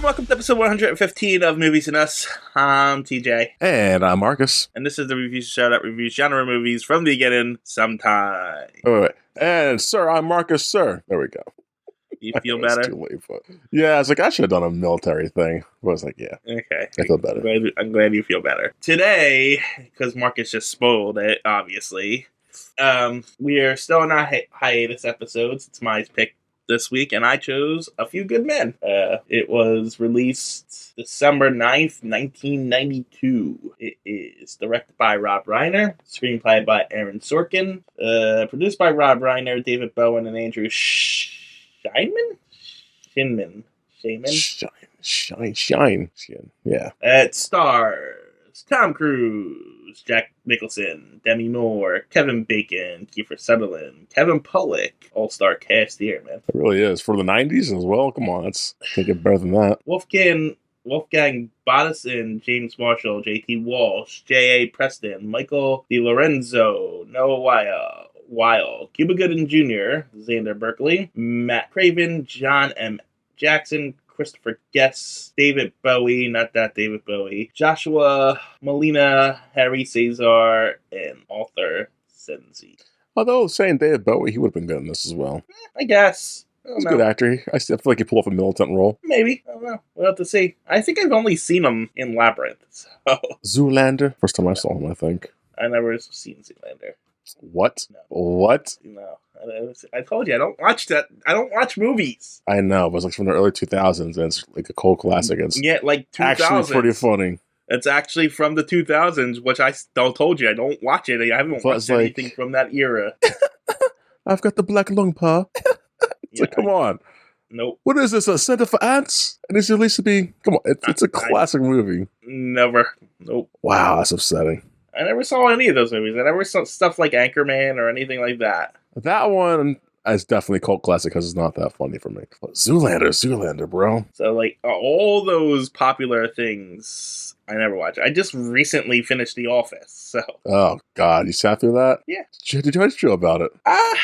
welcome to episode 115 of Movies and Us. I'm TJ. And I'm Marcus. And this is the review show that reviews genre movies from the beginning sometime. Wait. And sir, I'm Marcus, sir. There we go. You feel better? Too late, but yeah, I was like, I should have done a military thing. I was like, yeah. Okay. I feel better. I'm glad you feel better. Today, because Marcus just spoiled it, obviously, we are still in our hiatus episodes. It's my pick this week, and I chose A Few Good Men. It was released December 9th, 1992. It is directed by Rob Reiner, screenplay by Aaron Sorkin, produced by Rob Reiner, David Bowen, and Andrew Shinman. Yeah. It stars Tom Cruise, Jack Nicholson, Demi Moore, Kevin Bacon, Kiefer Sutherland, Kevin Pollak. All-star cast here, man. It really is. For the 90s as well? Come on, let's think it better than that. Wolfgang Bodison, James Marshall, J.T. Walsh, J.A. Preston, Michael DiLorenzo, Noah Weil, Cuba Gooding Jr., Xander Berkeley, Matt Craven, John M. Jackson, Christopher Guest, David Bowie, not that David Bowie, Joshua Molina, Harry Cesar, and Arthur Senzi. Although saying David Bowie, he would have been good in this as well. I guess. He's a good actor. I still feel like he pulled off a militant role. Maybe. I don't know. We'll have to see. I think I've only seen him in Labyrinth. So. Zoolander? First time I saw him, I think. I never seen Zoolander. What? No. What? No. I told you, I don't watch that. I don't watch movies. I know, but it's like from the early 2000s, and it's like a cult classic. It's like 2000s. Actually pretty funny. It's actually from the 2000s, which I told you, I don't watch it. I haven't watched anything from that era. I've got the black lung, pa. It's like, come on. Nope. What is this, a Center for Ants? And it's released to be, come on, it's a classic movie. Never. Nope. Wow, that's upsetting. I never saw any of those movies. I never saw stuff like Anchorman or anything like that. That one is definitely cult classic because it's not that funny for me. But Zoolander, bro. So, like, all those popular things, I never watched. I just recently finished The Office, so. Oh, God. You sat through that? Yeah. Did you feel about it? I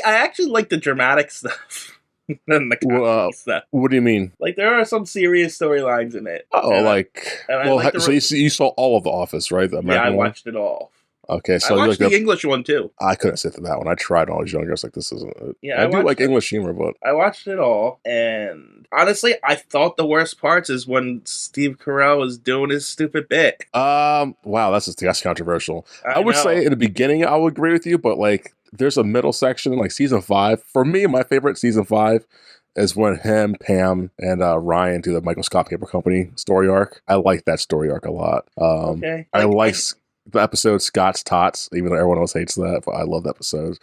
actually like the dramatic stuff. Than the comedy stuff. What do you mean? Like, there are some serious storylines in it. So you saw all of The Office, right? The American I watched it all. Okay, so I watched the English one too. I couldn't sit through that one. I tried when I was younger. I was like, this isn't it. Yeah, I do like English humor, but I watched it all, and honestly, I thought the worst parts is when Steve Carell was doing his stupid bit. Wow, that's controversial. I would say in the beginning I would agree with you, but like there's a middle section, like season 5. For me, my favorite season 5 is when him, Pam, and Ryan do the Michael Scott Paper Company story arc. I like that story arc a lot. Okay. I like the episode Scott's Tots, even though everyone else hates that, but I love the episode.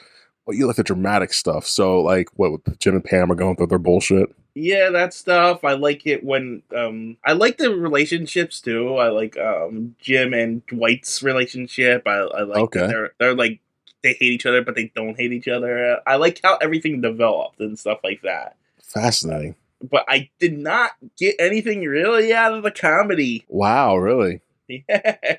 But you like the dramatic stuff. So, like, what Jim and Pam are going through their bullshit. Yeah, that stuff. I like it when I like the relationships too. I like Jim and Dwight's relationship. I like that they're like they hate each other, but they don't hate each other. I like how everything developed and stuff like that. Fascinating. But I did not get anything really out of the comedy. Wow, really? Yeah.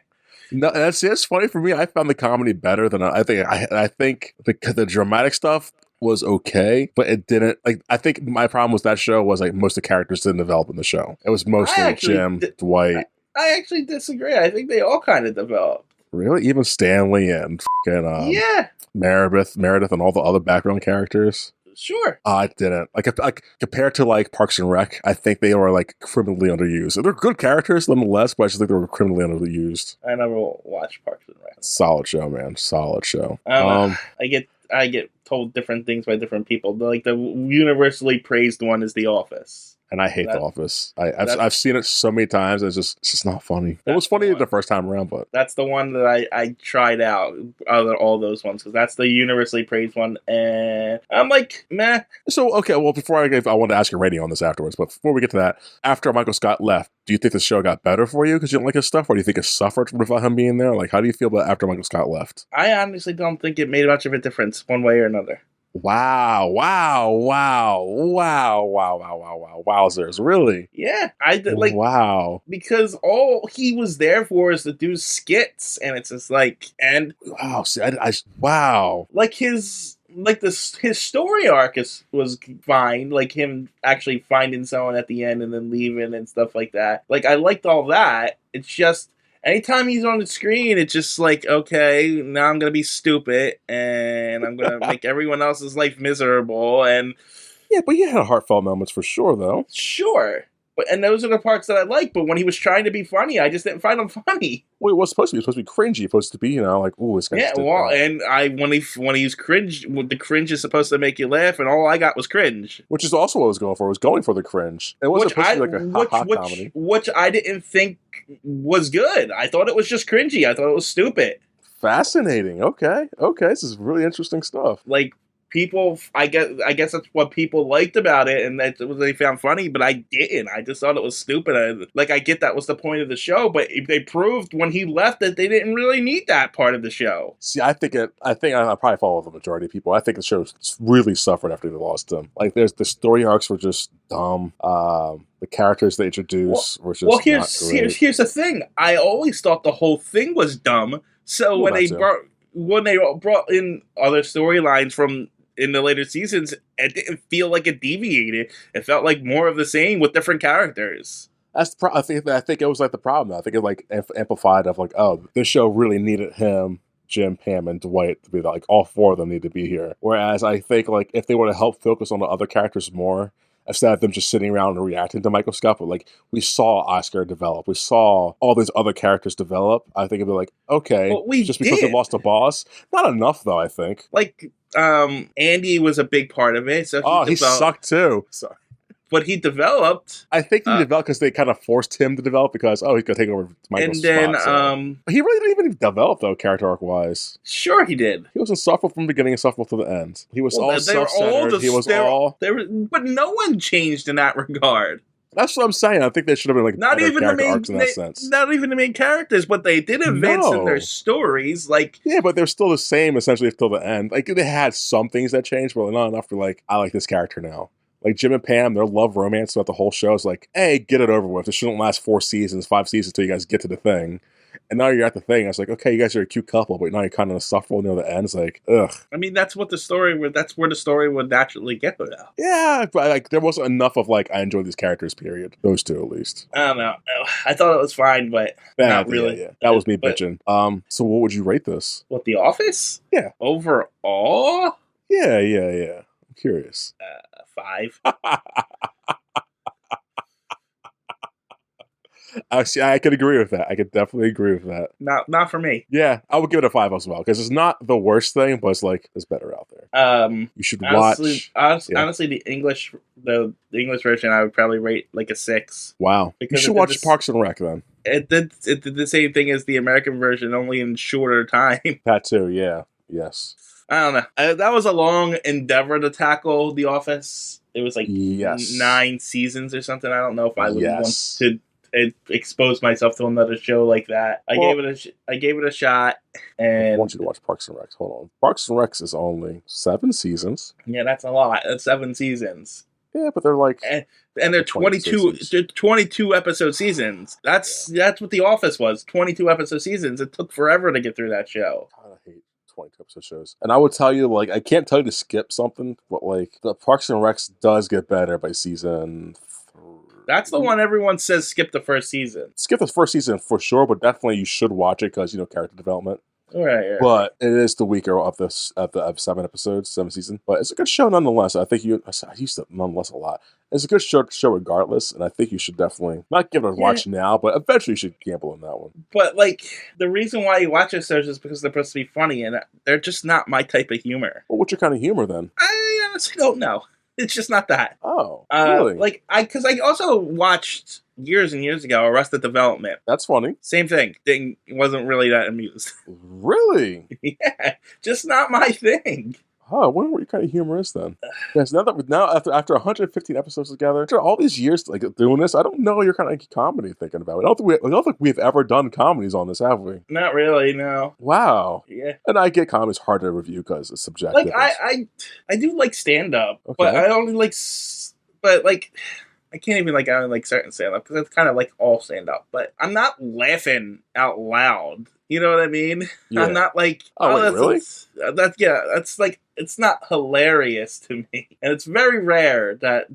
No, it's funny for me. I found the comedy better than I think the dramatic stuff was okay, but it didn't. Like, I think my problem with that show was like most of the characters didn't develop in the show. It was mostly Jim, Dwight. I actually disagree. I think they all kind of developed. Really, even Stanley and Meredith and all the other background characters. Sure. I didn't. Like compared to like Parks and Rec, I think they were like criminally underused. They're good characters nonetheless, but I just think they were criminally underused. I never watched Parks and Rec. Solid show, man. Solid show. I get told different things by different people. Like the universally praised one is The Office. And I hate The Office. I've seen it so many times. It's just not funny. It was funny the first time around, but that's the one that I tried out out of all those ones because that's the universally praised one, and I'm like, meh. So okay, well before I wanted to ask your rating on this afterwards, but before we get to that, after Michael Scott left, do you think the show got better for you because you didn't like his stuff, or do you think it suffered without him being there? Like, how do you feel about after Michael Scott left? I honestly don't think it made much of a difference one way or another. Wow. Wowzers, really? Yeah. I like, wow. Because all he was there for is to do skits, and it's just like, and wow. See, wow. Like his like his story arc was fine, like him actually finding someone at the end and then leaving and stuff like that. Like I liked all that. It's just anytime he's on the screen, it's just like, okay, now I'm gonna be stupid and I'm gonna make everyone else's life miserable. And yeah, but he had heartfelt moments for sure, though. Sure. And those are the parts that I like. But when he was trying to be funny, I just didn't find him funny. Well, it was supposed to be. It was supposed to be cringy. It was supposed to be, like, ooh, this guy. Yeah, well, and when he's cringe, the cringe is supposed to make you laugh, and all I got was cringe. Which is also what I was going for. I was going for the cringe. It wasn't supposed to be like a comedy. Which I didn't think was good. I thought it was just cringy. I thought it was stupid. Fascinating. Okay. This is really interesting stuff. Like, people, I guess that's what people liked about it, and that's what they found funny. But I didn't. I just thought it was stupid. I get that was the point of the show, but they proved when he left that they didn't really need that part of the show. See, I think I probably follow the majority of people. I think the show really suffered after they lost him. Like, the story arcs were just dumb. The characters they introduced were just here's the thing. I always thought the whole thing was dumb. So when they brought in other storylines from in the later seasons, it didn't feel like it deviated. It felt like more of the same with different characters. That's I think it was like the problem. I think it like amplified of like, oh, this show really needed him, Jim, Pam, and Dwight to be like, all four of them need to be here. Whereas I think like if they would have helped focus on the other characters more, instead of them just sitting around and reacting to Michael Scott, but like we saw Oscar develop, we saw all these other characters develop. I think it'd be like, okay, just because they lost a boss, not enough though. I think like Andy was a big part of it. So he sucked too. Sorry. But he developed. I think he developed because they kind of forced him to develop because he's gonna take over Michael's spot. And then he really didn't even develop though, character arc wise. Sure, he did. He was insufferable from the beginning, insufferable to the end. He was all self-centered. But no one changed in that regard. That's what I'm saying. I think they should have been like not even the main arcs in that sense. Not even the main characters, but they did advance in their stories. Like but they're still the same essentially till the end. Like they had some things that changed, but not enough for like I like this character now. Like Jim and Pam, their love romance throughout the whole show is like, hey, get it over with. It shouldn't last 5 seasons till you guys get to the thing. And now you're at the thing. I was like, okay, you guys are a cute couple, but now you're kind of insufferable near the end. It's like, ugh. I mean, that's where the story would naturally get to now. Yeah, but like there wasn't enough of like I enjoy these characters. Period. Those two at least. I don't know. I thought it was fine, but not really. Yeah. That was me bitching. So what would you rate this? What, The Office? Yeah. Overall? Yeah. I'm curious. 5. Actually, I could agree with that. I could definitely agree with that. Not for me. Yeah, I would give it a 5 as well because it's not the worst thing, but it's like there's better out there. You should watch. Honestly, the English version, I would probably rate like a 6. Wow, you should watch Parks and Rec then. It did the same thing as the American version, only in shorter time. That too. Yeah. Yes. I don't know. That was a long endeavor to tackle The Office. It was like 9 seasons or something. I don't know if I would want to expose myself to another show like that. I gave it a shot. And I want you to watch Parks and Rec. Hold on. Parks and Rec is only 7 seasons. Yeah, that's a lot. That's 7 seasons. Yeah, but they're like... And they're 22 episode seasons. That's what The Office was. 22 episode seasons. It took forever to get through that show. God, I hate 22 episode shows. And I would tell you, like, I can't tell you to skip something, but, like, the Parks and Rec does get better by season 3. That's the one everyone says skip the first season. Skip the first season for sure, but definitely you should watch it because, character development. Right. But it is the weaker of 7 episodes, 7 seasons. But it's a good show nonetheless. I used to nonetheless a lot. It's a good show regardless, and I think you should definitely not give it a watch now, but eventually you should gamble on that one. But like the reason why you watch those shows is because they're supposed to be funny, and they're just not my type of humor. Well, what's your kind of humor then? I honestly don't know. It's just not that. Oh, really? Because I also watched years and years ago Arrested Development. That's funny. Same thing. Wasn't really that amused. Really? Yeah, just not my thing. Oh, I wonder what your kind of humor is then. Because now after 115 episodes together, after all these years like doing this, I don't know your kind of comedy thinking about it. I don't think we've ever done comedies on this, have we? Not really, no. Wow. Yeah. And I get comedy's hard to review because it's subjective. Like I do like stand up, but I only like, but like. I can't even like I don't like certain stand up because it's kind of like all stand up, but I'm not laughing out loud. You know what I mean? Yeah. I'm not like, oh wait, really? That's like, it's not hilarious to me, and it's very rare that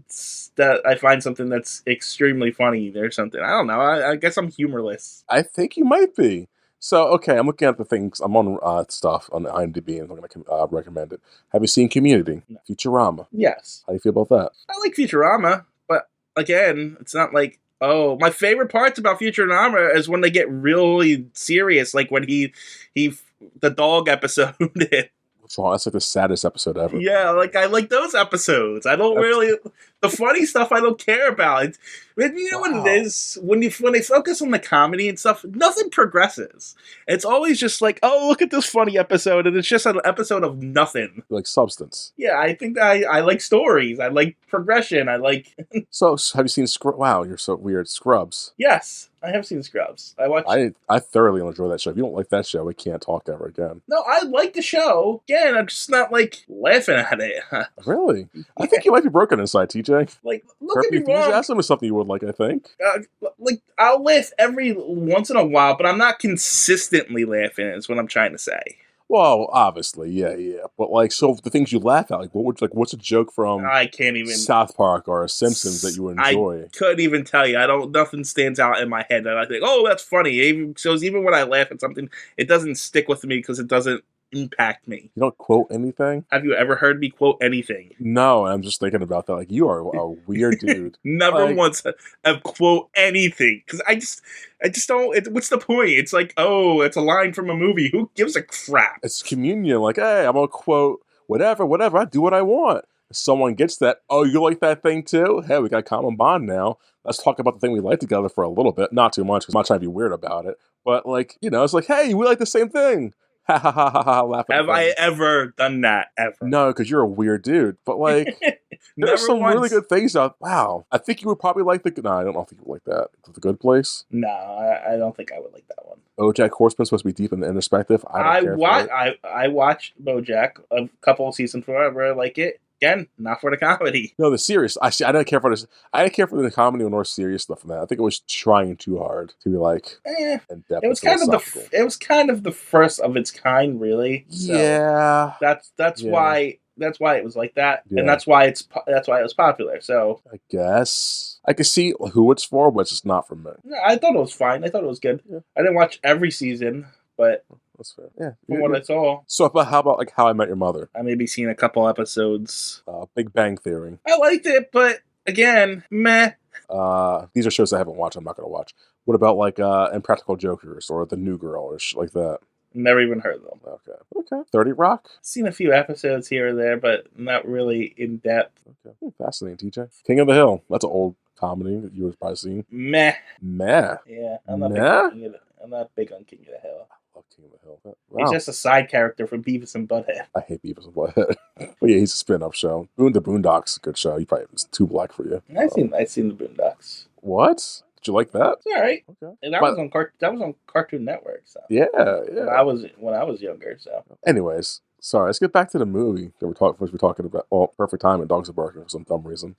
I find something that's extremely funny or something. I don't know. I guess I'm humorless. I think you might be. So, okay, I'm looking at the things. I'm on stuff on IMDb, and I'm going to recommend it. Have you seen Community? No. Futurama? Yes, How do you feel about that? I like Futurama, but again, it's not like, oh, my favorite parts about Futurama is when they get really serious, like when he the dog episode. What's wrong? That's like the saddest episode ever. Yeah, like I like those episodes. I don't really the funny stuff I don't care about. But you know what it is? When they focus on the comedy and stuff, nothing progresses. It's always just like, oh, look at this funny episode, and it's just an episode of nothing. Like substance. Yeah, I think that I like stories. I like progression. I like. So, have you seen Wow, you're so weird. Scrubs. Yes, I have seen Scrubs. I watched. I thoroughly enjoy that show. If you don't like that show, we can't talk ever again. No, I like the show. Again, I'm just not like laughing at it. Really? I think you might be broken inside, TJ. Like, look at me wrong. Enthusiasm is something you would like, I think. Like, I'll laugh every once in a while, but I'm not consistently laughing, is what I'm trying to say. Well, obviously, yeah. But like, so the things you laugh at, like, what's a joke from I can't even South Park or Simpsons that you enjoy? I couldn't even tell you. Nothing stands out in my head that I think, oh, that's funny. Even when I laugh at something, it doesn't stick with me because it doesn't impact me. You don't quote anything? Have you ever heard me quote anything? No, I'm just thinking about that. Like, you are a weird dude. Never once have quote anything, because I just don't. What's the point? It's like, oh, it's a line from a movie. Who gives a crap? It's communion. Like, hey, I'm gonna quote whatever. I do what I want. If someone gets that, oh, you like that thing too? Hey, we got a common bond now. Let's talk about the thing we like together for a little bit. Not too much, because I'm not trying to be weird about it. But like, it's like, hey, we like the same thing. Ha ha ha ha ha! Laugh. Have I ever done that? Ever? No, because you're a weird dude. But like, there's some really good things out. Wow, I think you would probably like the. No, I don't think you would like that. The Good Place. No, I don't think I would like that one. BoJack Horseman's supposed to be deep and introspective. I watched BoJack a couple of seasons before. I like it. Again, not for the comedy. No, the serious. I didn't care for this. I didn't care for the comedy or serious stuff in that. I think it was trying too hard to be like in depth. It was kind of the first of its kind, really. So yeah, that's why it was like that, and that's why it was popular. So I guess I can see who it's for, but it's just not for me. No, I thought it was fine. I thought it was good. Yeah. I didn't watch every season, but. That's fair. Yeah. From what I saw. So how about like How I Met Your Mother? I maybe seen a couple episodes. Big Bang Theory. I liked it, but again, meh. These are shows I haven't watched. I'm not going to watch. What about like Impractical Jokers or The New Girl or shit like that? Never even heard of them. Okay. 30 Rock? Seen a few episodes here or there, but not really in depth. Okay. Fascinating, TJ. King of the Hill. That's an old comedy that you were probably seen. Meh. Yeah. I'm not big on King of the Hill. King of the Hill. Wow. He's just a side character from Beavis and Butthead. I hate Beavis and Butthead. But yeah, he's a spin-off show. The Boondocks, a good show. You probably was too black for you. I've seen the Boondocks. What? Did you like that? It's all right. Okay. And that was on Cartoon Network. So yeah. When I was younger. So anyways, sorry. Let's get back to the movie that we're talking about. Oh, Perfect Time and Dogs Are Barking for some dumb reason.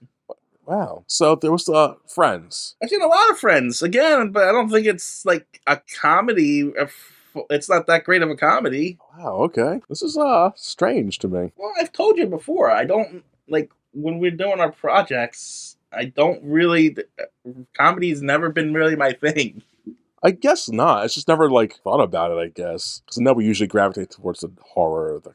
Wow. So there was Friends. I've seen a lot of Friends again, but I don't think it's like a comedy. It's not that great of a comedy. Wow, okay. This is strange to me. Well, I've told you before, I don't, like, when we're doing our projects, I don't really, comedy's never been really my thing. I guess not. It's just never, like, thought about it, I guess. Because I know we usually gravitate towards the horror, the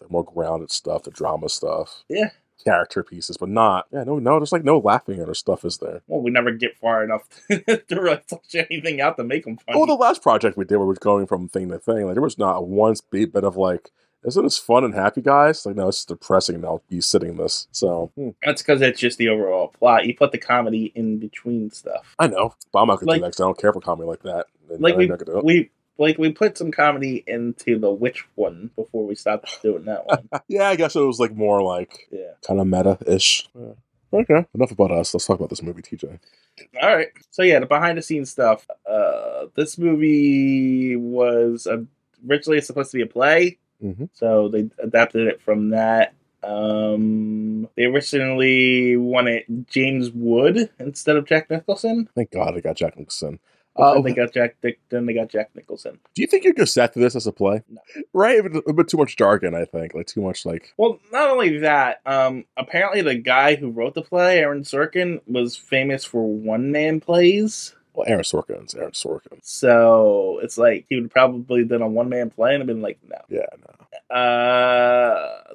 more grounded stuff, the drama stuff. Yeah. Character pieces, but not. Yeah, no, there's like no laughing at our stuff, is there? Well, we never get far enough to really touch anything out to make them funny. Oh, the last project we did where we were going from thing to thing, like there was not one bit of like, isn't this fun and happy, guys? Like, no, it's depressing and I'll be sitting this. So that's because it's just the overall plot. You put the comedy in between stuff. I know, but I'm not gonna do that because I don't care for comedy like that. We put some comedy into the witch one before we stopped doing that one. Yeah, I guess it was like more like kind of meta-ish. Yeah. Okay, enough about us. Let's talk about this movie, TJ. All right. So yeah, the behind-the-scenes stuff. This movie was originally supposed to be a play, so they adapted it from that. They originally wanted James Wood instead of Jack Nicholson. Thank God they got Jack Nicholson. But then they got Jack Nicholson. Do you think you could set to this as a play? No. Right? A bit too much jargon, I think. Like, too much, like... Well, not only that, apparently the guy who wrote the play, Aaron Sorkin, was famous for one-man plays. Well, Aaron Sorkin's Aaron Sorkin. So, it's like, he would probably done a one-man play and have been like, no. Yeah, no.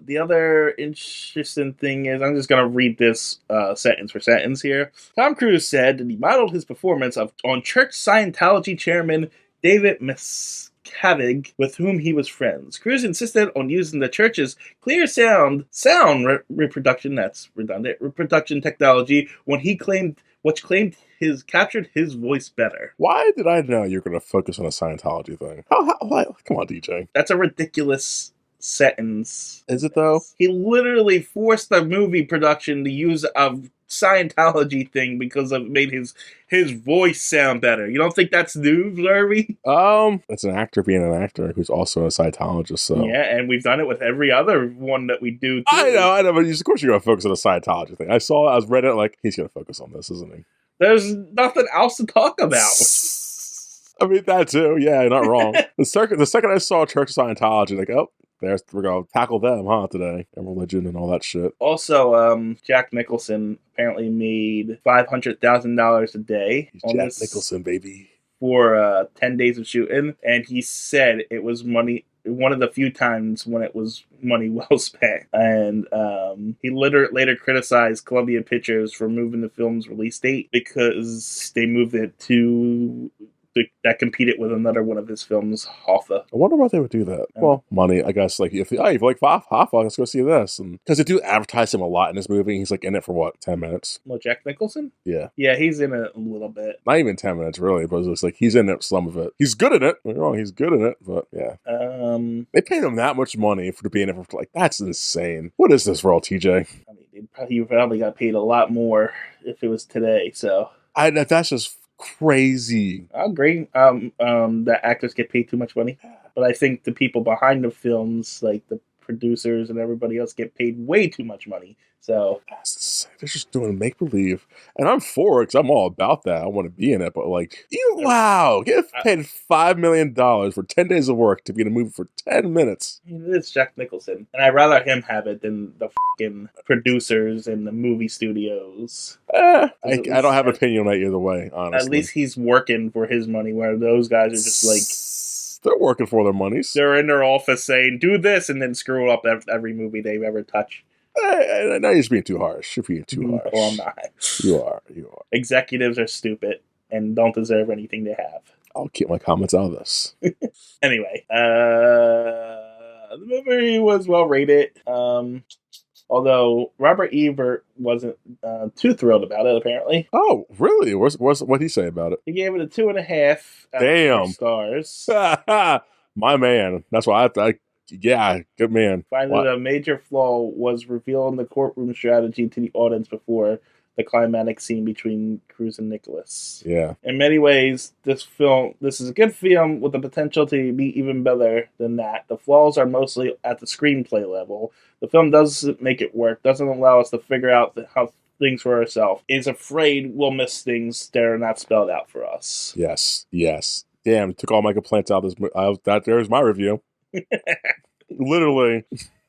The other interesting thing is, I'm just going to read this sentence for sentence here. Tom Cruise said that he modeled his performance on church Scientology chairman David Miscavige, with whom he was friends. Cruise insisted on using the church's clear sound reproduction, that's redundant, reproduction technology, which captured his voice better. Why did I know you were going to focus on a Scientology thing? Come on, DJ. That's a ridiculous sentence. Is it, though? He literally forced the movie production to use a Scientology thing because it made his voice sound better. You don't think that's news, Harvey? It's an actor being an actor who's also a Scientologist, so... Yeah, and we've done it with every other one that we do, too. I know, but of course you're going to focus on the Scientology thing. I read it like, he's going to focus on this, isn't he? There's nothing else to talk about. I mean, that too. Yeah, you're not wrong. The second I saw Church of Scientology, like, oh, we're going to tackle them, today. And religion and all that shit. Also, Jack Nicholson apparently made $500,000 a day. He's Jack Nicholson, baby. For 10 days of shooting. And he said it was money, one of the few times when it was money well spent. And he later criticized Columbia Pictures for moving the film's release date because they moved it to... that competed with another one of his films, Hoffa. I wonder why they would do that. Well, money, I guess. Like, if you like Hoffa, let's go see this. And because they do advertise him a lot in this movie. He's like in it for what, 10 minutes? Well, Jack Nicholson? Yeah. Yeah, he's in it a little bit. Not even 10 minutes, really, but it's like he's in it some of it. He's good in it. Don't get me wrong, he's good in it, but yeah. They paid him that much money for being in it for, like, that's insane. What is this world, TJ? I mean, he probably got paid a lot more if it was today, so. That's just crazy. I agree. That actors get paid too much money, but I think the people behind the films, like the producers and everybody else, get paid way too much money. So they're just doing make believe, and I'm for it because I'm all about that. I want to be in it, but like, get paid $5 million for 10 days of work to be in a movie for 10 minutes. It's Jack Nicholson, and I'd rather him have it than the fucking producers and the movie studios. I don't have an opinion on that either way, honestly. At least he's working for his money, where those guys are just like, they're working for their monies. They're in their office saying, do this, and then screw up every movie they've ever touched. Now you're just being too harsh. You're being too harsh. Well, I'm not. You are. Executives are stupid and don't deserve anything they have. I'll keep my comments out of this. Anyway, the movie was well rated. Although Robert Ebert wasn't too thrilled about it, apparently. Oh, really? What'd he say about it? He gave it a 2.5 Damn. out of 4 stars. My man. That's why yeah, good man. Finally, the major flaw was revealing the courtroom strategy to the audience before the climactic scene between Cruise and Nicholas. Yeah. In many ways, this is a good film with the potential to be even better than that. The flaws are mostly at the screenplay level. The film doesn't make it work, doesn't allow us to figure out how things for ourselves. Is afraid we'll miss things that are not spelled out for us. Yes. Damn, took all my complaints out of this. There's my review. Literally.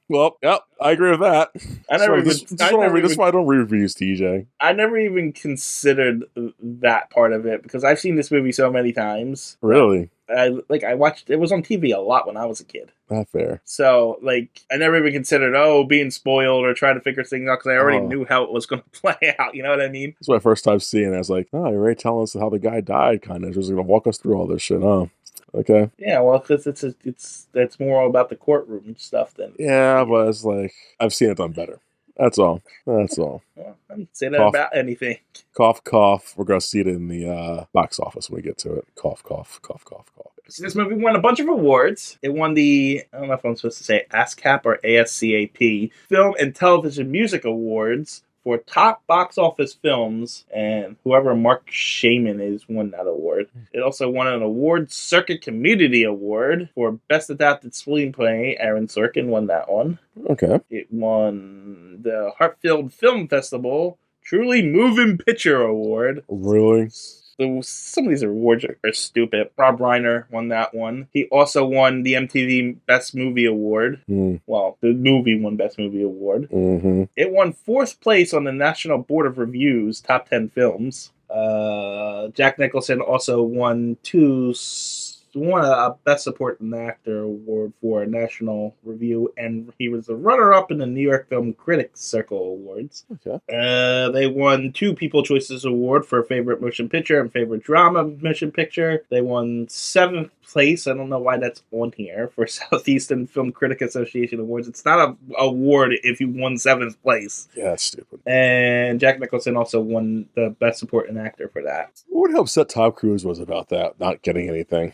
Well, yep, I agree with that. This is why I don't read reviews, TJ. I never even considered that part of it because I've seen this movie so many times. Really? I watched it was on TV a lot when I was a kid. Not fair. So, I never even considered, being spoiled or trying to figure things out because I already knew how it was going to play out. You know what I mean? It's my first time seeing it. I was like, you're already telling us how the guy died, kind of. Just going to walk us through all this shit, Okay. Yeah, well, because it's more about the courtroom stuff than. Yeah, but it's like I've seen it done better. That's all. Well, I can say that about anything. Cough, cough. We're gonna see it in the box office when we get to it. Cough, cough, cough, cough, cough. So this movie won a bunch of awards. It won the, I don't know if I'm supposed to say ASCAP or ASCAP, Film and Television Music Awards for top box office films, and whoever Mark Shaman is won that award. It also won an award Circuit Community Award for Best Adapted Screenplay. Aaron Sorkin won that one. Okay. It won the Hartfield Film Festival Truly Moving Picture Award. Really? So some of these awards are stupid. Rob Reiner won that one. He also won the MTV Best Movie Award. Well, the movie won Best Movie Award. Mm-hmm. It won 4th place on the National Board of Review's Top 10 Films. Jack Nicholson also won a Best Supporting Actor award for a National Review, and he was the runner-up in the New York Film Critics Circle Awards. Okay. They won 2 People Choices Award for Favorite Motion Picture and Favorite Drama Motion Picture. They won 7th place. I don't know why that's on here for Southeastern Film Critic Association Awards. It's not an award if you won 7th place. Yeah, that's stupid. And Jack Nicholson also won the Best Supporting Actor for that. What upset Tom Cruise was about that, not getting anything?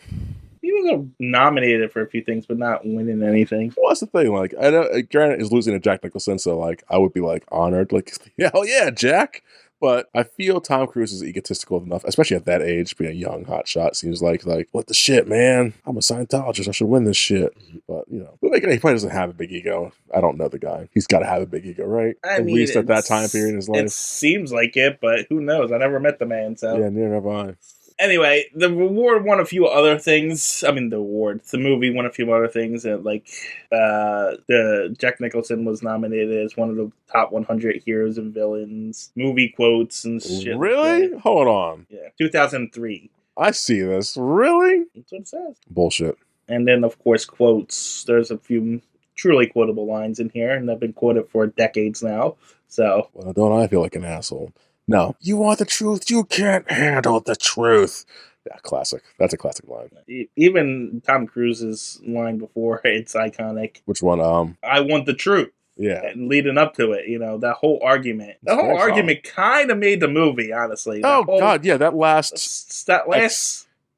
He was nominated for a few things, but not winning anything. Well, that's the thing. Like, I know Granite is losing to Jack Nicholson, so like, I would be like honored, like, hell yeah, Jack. But I feel Tom Cruise is egotistical enough, especially at that age, being a young hotshot. Seems like what the shit, man? I'm a Scientologist. I should win this shit. But he probably doesn't have a big ego. I don't know the guy. He's got to have a big ego, right? At least at that time period in his life. It seems like it, but who knows? I never met the man, so yeah, neither have I. Anyway, the award won a few other things. I mean, the movie won a few other things. And the Jack Nicholson was nominated as one of the top 100 heroes and villains. Movie quotes and shit. Really? Like Hold on. Yeah, 2003. I see this. Really? That's what it says. Bullshit. And then, of course, quotes. There's a few truly quotable lines in here, and they've been quoted for decades now. So, well, don't I feel like an asshole? No. You want the truth? You can't handle the truth. Yeah, classic. That's a classic line. Even Tom Cruise's line before, it's iconic. Which one? I want the truth. Yeah. And leading up to it, that whole argument. That whole argument kind of made the movie, honestly. God, yeah, that last...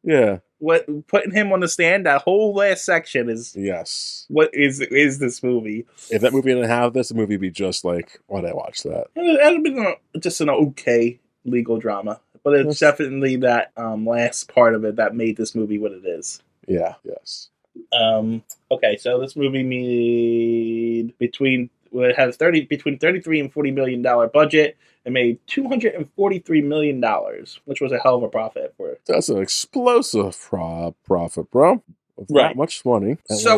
yeah. What putting him on the stand, that whole last section is... Yes. What is this movie? If that movie didn't have this, the movie would be just like, why'd I watch that? It would have been just an okay legal drama. But it's definitely that last part of it that made this movie what it is. Yeah, yes. Okay, so this movie made between 33 and $40 million budget. It made $243 million, which was a hell of a profit for it. That's an explosive profit, bro. With right. That much money. So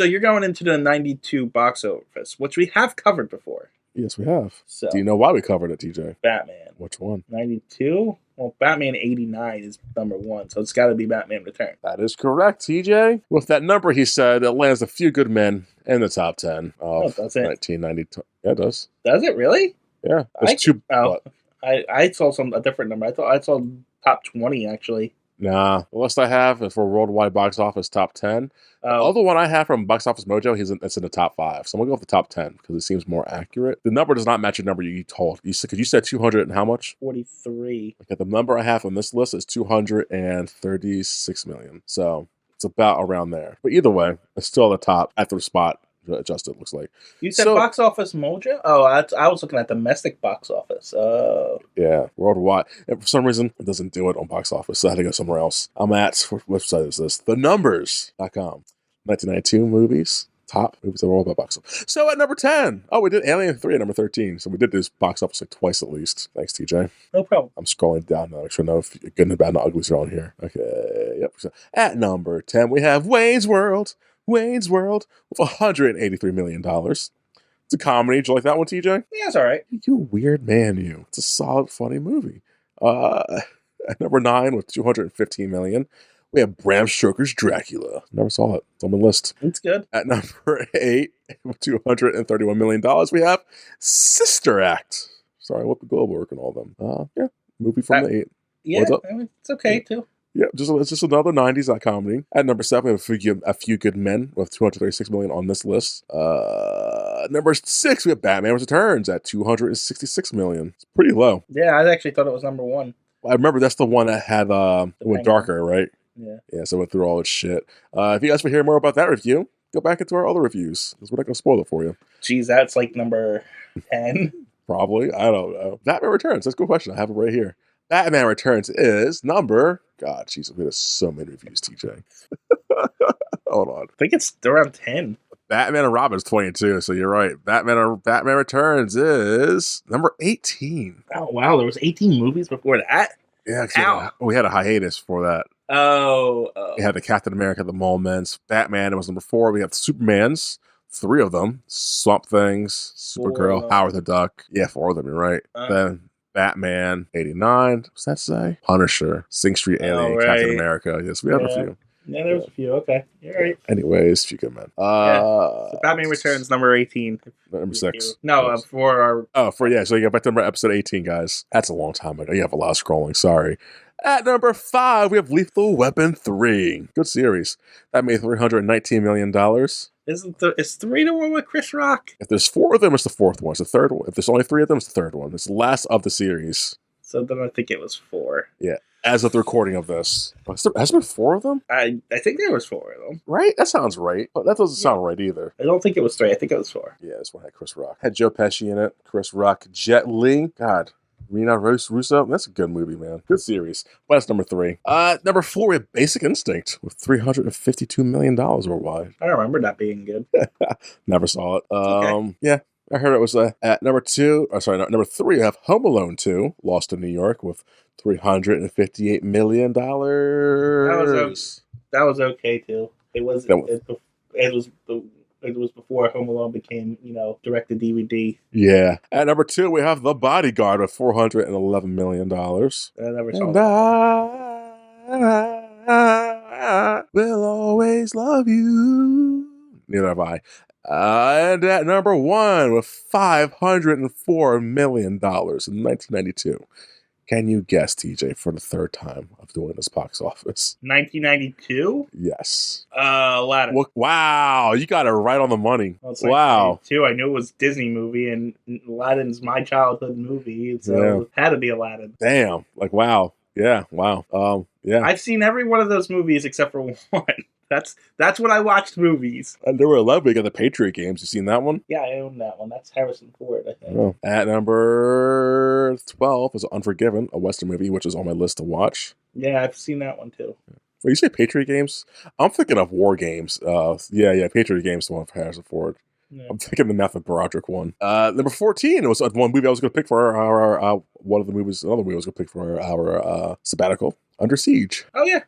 you're going into the 92 box office, which we have covered before. Yes, we have. So, do you know why we covered it, TJ? Batman. Which one? 92? Well, Batman 89 is number 1, so it's got to be Batman Returns. That is correct, TJ. With that number, he said, it lands A Few Good Men in the top 10 of 1992. Yeah, it does. Does it really? Yeah. I saw a different number. I saw top 20, actually. Nah. The list I have is for worldwide box office top 10. The other one I have from Box Office Mojo, it's in the top 5. So I'm going to go with the top 10 because it seems more accurate. The number does not match your number you told. Because you said 200 and how much? 43. Okay, the number I have on this list is 236 million. So it's about around there. But either way, it's still at the top at the spot. Adjusted, looks like. You said Box Office Mojo? Oh, I was looking at domestic box office. Yeah, worldwide. And for some reason, it doesn't do it on box office, so I had to go somewhere else. I'm at, what website is this? TheNumbers.com. 1992 movies. Top movies of the world by box office. So at number 10. Oh, we did Alien 3 at number 13. So we did this box office like twice at least. Thanks, TJ. No problem. I'm scrolling down now. Make sure I know if good and bad and uglies are on here. Okay, yep. So at number 10, we have Wayne's World with $183 million. It's a comedy. Did you like that one, TJ? Yeah, it's all right. You weird man, you. It's a solid, funny movie. At number 9 with $215 million, we have Bram Stoker's Dracula. Never saw it. It's on the list. It's good. At number 8 with $231 million, we have Sister Act. Sorry, Whoopi Goldberg and all them. Yeah, movie from the 8. Yeah, it's okay too. Yeah, it's just another 90s comedy. At number 7, we have A Few Good Men with $236 million on this list. Number 6, we have Batman Returns at $266 million. It's pretty low. Yeah, I actually thought it was number 1. I remember that's the one that had went darker, right? Yeah. Yeah, so it went through all its shit. If you guys want to hear more about that review, go back into our other reviews, because we're not going to spoil it for you. Geez, that's like number 10. Probably. I don't know. Batman Returns. That's a good question. I have it right here. Batman Returns is number. God, jeez, we have so many reviews, TJ. Hold on. I think it's around 10. Batman and Robin's 22, so you're right. Batman Returns is number 18. Oh, wow. There was 18 movies before that? Yeah, we had a hiatus for that. Oh. We had the Captain America, the Moments. Batman, it was number 4. We have the Supermans, 3 of them. Swamp Things, Supergirl, Howard the Duck. Yeah, 4 of them, you're right. Then Batman, 89. What's that say? Punisher, Sing Street Alien, Captain America. Yes, we have a few. Yeah, there was a few. Okay. You're right. Anyways, few good men. So Batman Returns, number 18. Number 6. No, for our... Oh, so you got back to episode 18, guys. That's a long time ago. You have a lot of scrolling. Sorry. At number 5, we have Lethal Weapon 3. Good series. That made $319 million. Is 3 the one with Chris Rock? If there's 4 of them, it's the 4th one. It's the 3rd one. If there's only 3 of them, it's the 3rd one. It's the last of the series. So then I think it was 4. Yeah. As of the recording of this. Has there been 4 of them? I think there was 4 of them. Right? That sounds right. But that doesn't sound right either. I don't think it was 3. I think it was 4. Yeah, this one had Chris Rock. Had Joe Pesci in it. Chris Rock. Jet Li. God. Rena Russo. That's a good movie, man. Good series. But that's number 3. Number 4, we have Basic Instinct with $352 million worldwide. I remember that being good. Never saw it. Okay. Yeah. I heard it was at number 2. Number 3, we have Home Alone 2, Lost in New York, with $358 million. That was okay too. It was before Home Alone became, direct to DVD. Yeah. At number 2, we have The Bodyguard with $411 million. I never saw that. I will always love you. Neither have I. And at number 1 with $504 million in 1992. Can you guess, TJ, for the 3rd time of doing this box office? 1992? Yes. Aladdin. Wow, you got it right on the money. Well, wow. I knew it was a Disney movie, and Aladdin's my childhood movie, so it had to be Aladdin. Damn. Wow. Yeah, wow. Yeah. I've seen every one of those movies except for one. That's when I watched movies. And there were 11 got the Patriot Games. You seen that one? Yeah, I own that one. That's Harrison Ford, I think. Oh. At number 12 is Unforgiven, a Western movie, which is on my list to watch. Yeah, I've seen that one too. When you say Patriot Games, I'm thinking of War Games. Yeah, Patriot Games, the one for Harrison Ford. Yeah. I'm thinking the Matthew Broderick one. Number 14, it was one movie I was going to pick for our another movie I was going to pick for our sabbatical. Under Siege. Oh yeah,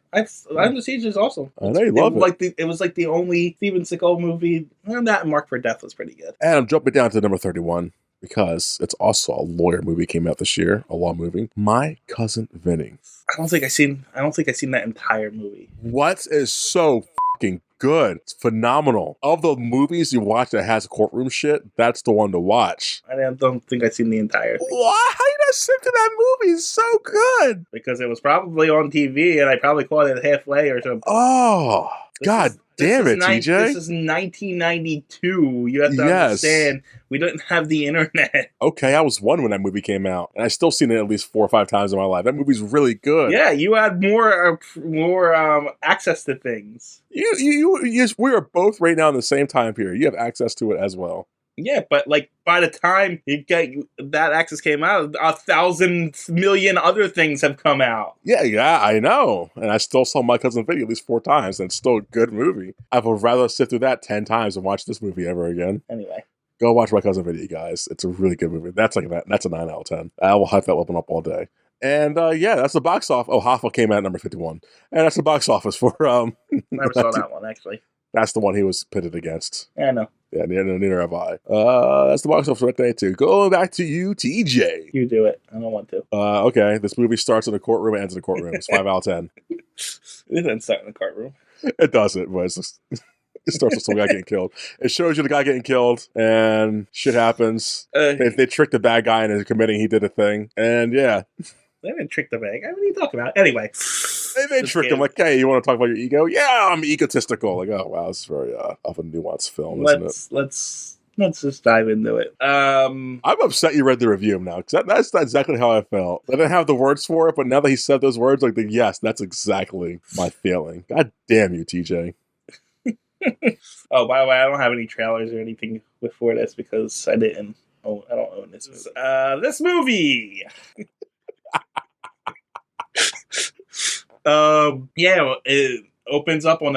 Under Siege is awesome. I know you love it. It was like the only Steven Seagal movie. And that and Mark for Death was pretty good. And I'm jumping down to number 31 because it's also a lawyer movie came out this year, a law movie. My Cousin Vinny. I don't think I seen that entire movie. What is so fucking good? It's phenomenal. Of the movies you watch that has courtroom shit, that's the one to watch. I don't think I've seen the entire thing. Why? How you not sit through that movie? It's so good. Because it was probably on TV and I probably caught it halfway or something. Oh, God damn it, TJ. This is 1992. You have to understand, we didn't have the internet. Okay, I was 1 when that movie came out. And I've still seen it at least 4 or 5 times in my life. That movie's really good. Yeah, you had more access to things. Yes, we are both right now in the same time period. You have access to it as well. Yeah, but by the time that access came out, 1,000 million other things have come out. Yeah, I know. And I still saw My Cousin Vinny at least 4 times, and it's still a good movie. I would rather sit through that 10 times and watch this movie ever again. Anyway. Go watch My Cousin Vinny, guys. It's a really good movie. That's a 9 out of 10. I will hype that weapon up all day. And that's the box office. Oh, Hoffa came out at number 51. And that's the box office for... Never saw that one, actually. That's the one he was pitted against. Yeah, I know. Yeah, neither have I. That's the box office right there, too. Going back to you, TJ. You do it. I don't want to. Okay. This movie starts in a courtroom and ends in a courtroom. It's 5 out of 10. It doesn't start in the courtroom. It doesn't, but it starts with some guy getting killed. It shows you the guy getting killed, and shit happens. They tricked the bad guy into committing he did a thing, and yeah. They didn't trick the bag. What are you talking about? Anyway. They tricked him like, hey, you want to talk about your ego? Yeah, I'm egotistical. Like, oh, wow, this is very of a nuanced film, isn't it? Let's just dive into it. I'm upset you read the review now, because that's exactly how I felt. I didn't have the words for it, but now that he said those words, like, yes, that's exactly my feeling. God damn you, TJ. Oh, by the way, I don't have any trailers or anything before this because I didn't. Oh, I don't own this movie. This movie. Yeah, it opens up on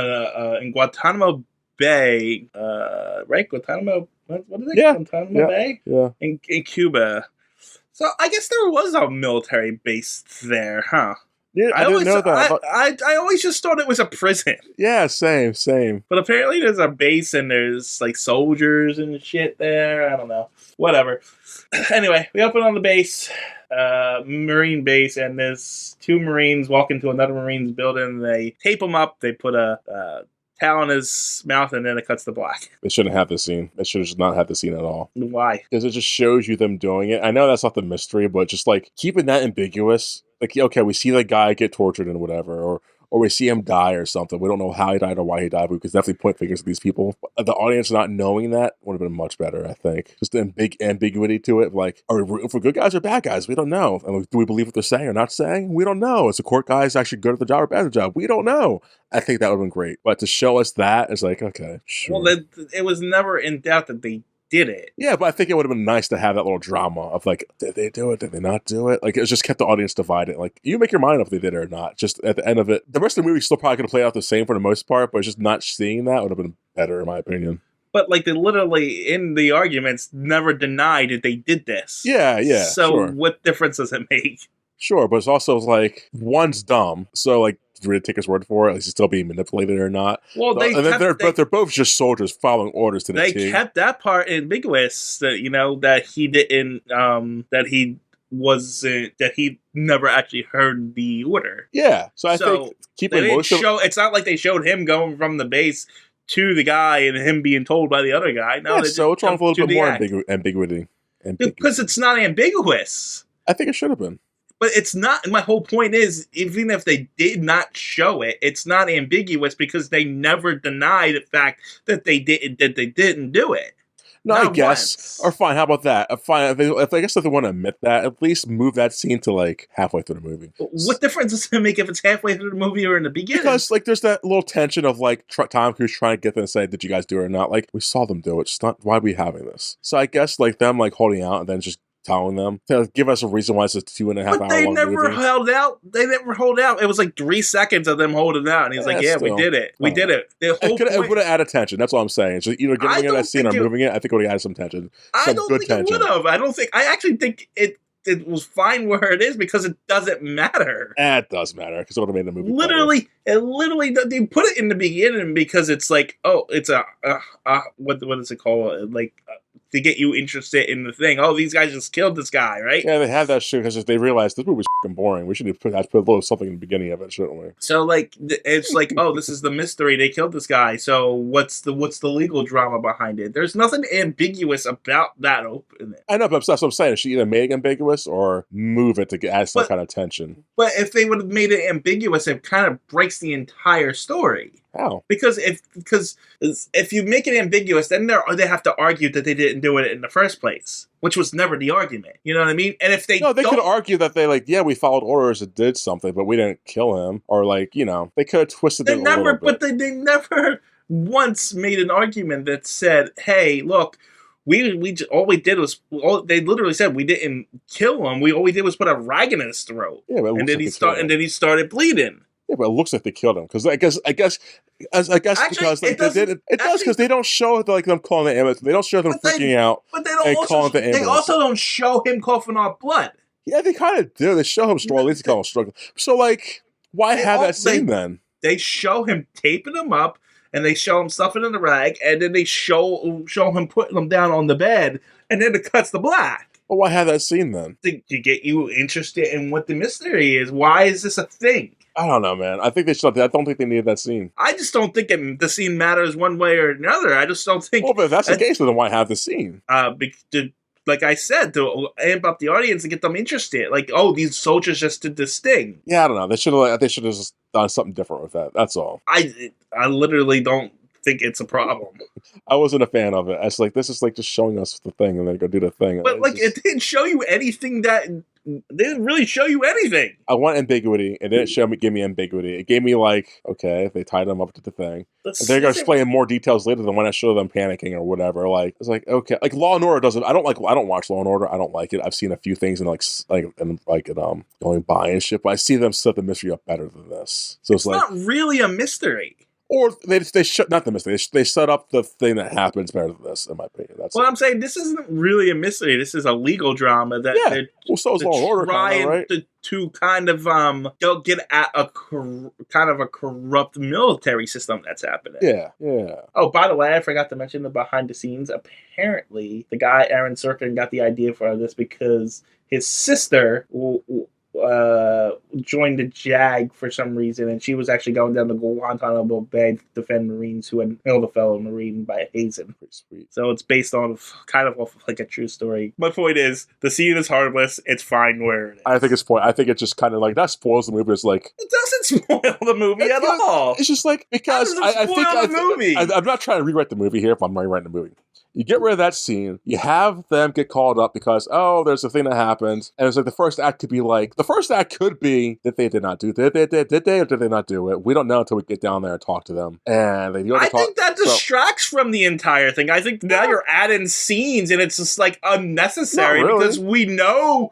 in Guantanamo Bay, right? Guantanamo, what is it? Yeah. Guantanamo Bay? Yeah. In Cuba. So I guess there was a military base there, huh? Yeah, I didn't know that. I always just thought it was a prison. Yeah, same. But apparently there's a base and there's like soldiers and shit there. I don't know. Whatever. Anyway, we open on the base, Marine base, and there's two Marines walk into another Marine's building. And they tape him up. They put a towel in his mouth, and then it cuts to black. They shouldn't have this scene. They should have just not had the scene at all. Why? Because it just shows you them doing it. I know that's not the mystery, but just like keeping that ambiguous. Like, okay, we see the guy get tortured and whatever, or we see him die or something. We don't know how he died or why he died, but we could definitely point fingers at these people. The audience not knowing that would have been much better, I think. Just the big ambiguity to it. Like, are we rooting for good guys or bad guys? We don't know. And do we believe what they're saying or not saying? We don't know. Is the court guys actually good at the job or bad at the job? We don't know. I think that would have been great. But to show us that is like, okay, sure. Well, it was never in doubt that they did it. Yeah, but I think it would have been nice to have that little drama of like, did they do it? Did they not do it? Like, it just kept the audience divided. Like, you make your mind up if they did it or not. Just at the end of it, the rest of the movie still probably could have played out the same for the most part, but just not seeing that would have been better, in my opinion. But like, they literally in the arguments never denied that they did this. Yeah. So sure. What difference does it make? Sure, but it's also like one's dumb, so like really take his word for it. Is he still being manipulated or not? Well, but they're both just soldiers following orders to the They team. kept that part ambiguous. That that he didn't. That he wasn't. That he never actually heard the order. Yeah. So I think keeping most of it's not like they showed him going from the base to the guy and him being told by the other guy. No, yeah, so it's wrong with a little bit more ambiguity. Because it's not ambiguous. I think it should have been. But it's not. My whole point is, even if they did not show it, it's not ambiguous because they never deny the fact that they didn't do it. No, I guess. Or fine, how about that? Fine, if I guess if they want to admit that, at least move that scene to like halfway through the movie. What difference does it make if it's halfway through the movie or in the beginning? Because like there's that little tension of like Tom Cruise trying to get them to say, "Did you guys do it or not?" Like we saw them do it. It's not why are we having this. So I guess like them like holding out and then just telling them to give us a reason why it's a 2.5 hour long movie. They never held out. They never hold out. It was like 3 seconds of them holding out, and he's like, "Yeah, we did it. We did it." It would have added tension. That's all I'm saying. So either giving it that scene or moving it, I think it would have added some tension. I don't think it would have. I actually think it was fine where it is because it doesn't matter. It does matter because it would have made the movie. They put it in the beginning because it's like, oh, it's what is it called? Like. To get you interested in the thing. Oh, these guys just killed this guy, right? Yeah, they had that shit because they realized this movie's fucking boring. We should have put a little something in the beginning of it, shouldn't we? So, like, it's like, oh, this is the mystery. They killed this guy. So, what's the legal drama behind it? There's nothing ambiguous about that opening. I know, but that's what I'm saying. She either make it ambiguous or move it to add some kind of tension. But if they would have made it ambiguous, it kind of breaks the entire story. How? Because if you make it ambiguous, then they have to argue that they didn't do it in the first place, which was never the argument. You know what I mean? And if they could argue that they we followed orders and did something, but we didn't kill him, or they could have twisted it a little bit. But they never once made an argument that said, "Hey, look, they literally said we didn't kill him. All we did was put a rag in his throat, and then he started bleeding." Yeah, but it looks like they killed him because I guess Actually, because it does because they don't show them calling the ambulance. They don't show them freaking out. But calling the ambulance. They also don't show him coughing off blood. Yeah, they kind of do. They show him struggling. At least they call him struggling. So why have that scene then? They show him taping him up, and they show him stuffing in the rag, and then they show him putting him down on the bed, and then it cuts to black. Well, why have that scene then? To get you interested in what the mystery is. Why is this a thing? I don't know, man. I think they should. I don't think they needed that scene. I just don't think the scene matters one way or another. I just don't think. Well, but if that's the case, then why have the scene? Like I said, to amp up the audience and get them interested. Like, oh, these soldiers just did this thing. Yeah, I don't know. They should have just done something different with that. That's all. I literally don't think it's a problem. I wasn't a fan of it. I was like, this is just showing us the thing, and then go do the thing. But it didn't show you anything that they didn't really show you anything. I want ambiguity, and it didn't give me ambiguity. It gave me like, okay, they tied them up to the thing. And they're going to explain more details later than when I show them panicking or whatever. Like, it's like, okay, like Law and Order doesn't. I don't watch Law and Order. I don't like it. I've seen a few things and going by and shit, but I see them set the mystery up better than this. So it's like not really a mystery. Or they shut not the mystery. They set up the thing that happens better than this, in my opinion. That's what I'm saying. This isn't really a mystery. This is a legal drama that they're so is Law and Order, trying right? to kind of they'll get at a kind of a corrupt military system that's happening. Yeah. Oh, by the way, I forgot to mention the behind the scenes. Apparently, the guy Aaron Sorkin got the idea for this because his sister joined the JAG for some reason, and she was actually going down to Guantanamo Bay to defend Marines who had killed a fellow Marine by hazing. Pretty sweet. So it's based on kind of off of like a true story. My point is, the scene is harmless. It's fine where it is. I think it's just kind of like that spoils the movie. It's like it doesn't spoil the movie at all. It's just like because I think movie. I'm not trying to rewrite the movie here. If I'm rewriting the movie. You get rid of that scene. You have them get called up because, there's a thing that happens. And it's like the first act could be that they did not do it. Did they or did they not do it? We don't know until we get down there and talk to them. And they I think that distracts from the entire thing. I think now you're adding scenes and it's just like unnecessary because we know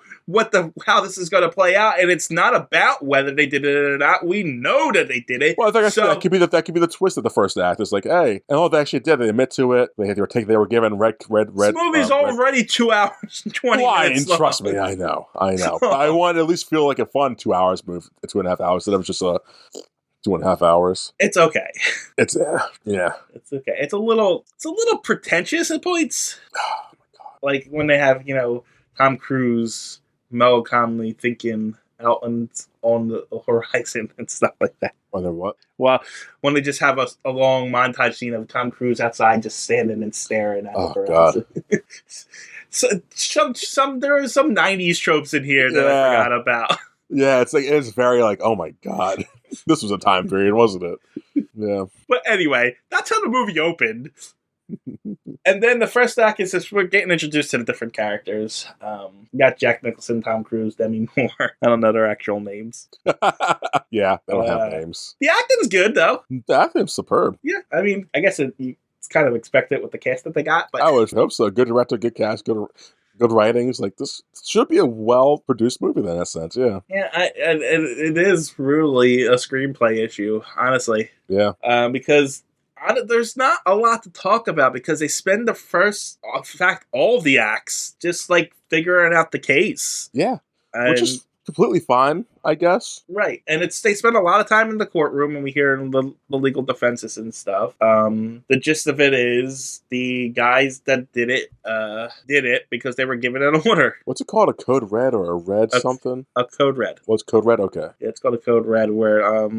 how this is going to play out, and it's not about whether they did it or not. We know that they did it. Well, I think that could be the twist of the first act. It's like, hey, and they actually did. They admit to it. They were given red. This movie's already 2 hours and 20 minutes long. Trust me, I know. But I want to at least feel like a fun 2 hours move, 2.5 hours. So that was just 2.5 hours. It's okay. It's yeah. It's okay. It's a little pretentious at points. Oh my god! Like when they have Tom Cruise melancholy thinking out on the horizon and stuff like that. Whether what? Well, when they just have a long montage scene of Tom Cruise outside just standing and staring at the horizon. God. So there are some 90s tropes in here that I forgot about. Yeah, it's very like, oh my god. This was a time period, wasn't it? Yeah. But anyway, that's how the movie opened. And then the first act is just we're getting introduced to the different characters. You got Jack Nicholson, Tom Cruise, Demi Moore. I don't know their actual names. Yeah, they don't have names. The acting's good, though. The acting's superb. Yeah, I mean, I guess it's kind of expected with the cast that they got. But I would hope so. Good director, good cast, good writings. Like, this should be a well-produced movie in that sense, yeah. Yeah, it is really a screenplay issue, honestly. Yeah. Because there's not a lot to talk about because they spend all of the acts just like figuring out the case. Yeah, which is completely fine, I guess. Right, and they spend a lot of time in the courtroom, and we hear the legal defenses and stuff. The gist of it is the guys that did it because they were given an order. What's it called? A code red or a red something? A code red. What's code red? Okay. Yeah, it's called a code red where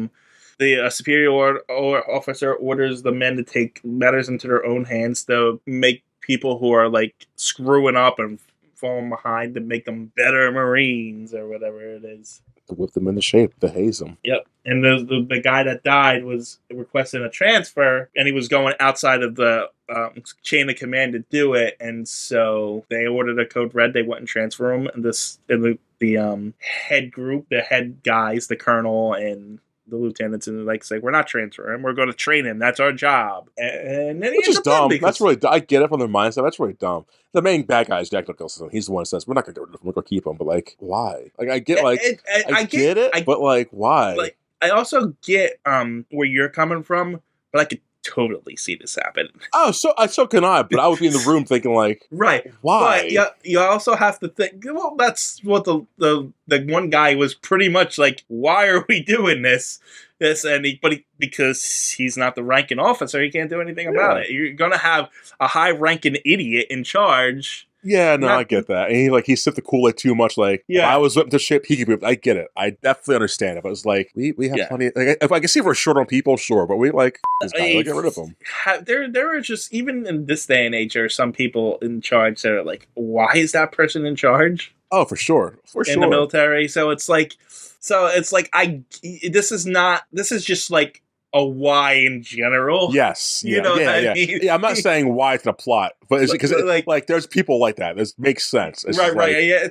the superior officer orders the men to take matters into their own hands to make people who are like screwing up and falling behind to make them better Marines or whatever it is. To whip them into shape, to haze them. Yep. And the guy that died was requesting a transfer, and he was going outside of the chain of command to do it, and so they ordered a code red. They wouldn't transfer him, and the head group, the head guys, the colonel and the lieutenants, and like say, we're not transferring him, we're going to train him, that's our job. And then which is dumb. That's really, I get it from their mindset, that's really dumb. The main bad guy is Jack Nicholson. He's the one that says, we're not going to get rid of him, we're going to keep him. But like, why? Like, I get I get it, but like, why? Like, I also get where you're coming from, but I could totally see this happen. Oh, so can I, but I would be in the room thinking like, right, why? But you also have to think, well, that's what the one guy was pretty much like, why are we doing this? Because he's not the ranking officer, he can't do anything about it. You're gonna have a high-ranking idiot in charge. Yeah, no, I get that. And he sipped the Kool-Aid too much. Like, if I was whipped to ship, he could be whipped. I get it. I definitely understand it. But it's like, we have plenty. Like, if I can see if we're short on people, sure. But we like this guy. Get rid of him. There are just, even in this day and age, there are some people in charge that are like, why is that person in charge? Oh, for sure. In the military. So it's like, this is just like a why in general. Yes. You know what I mean? Yeah, I'm not saying why to the plot. but is it because like there's people like that? This makes sense. It's right. Like, yeah,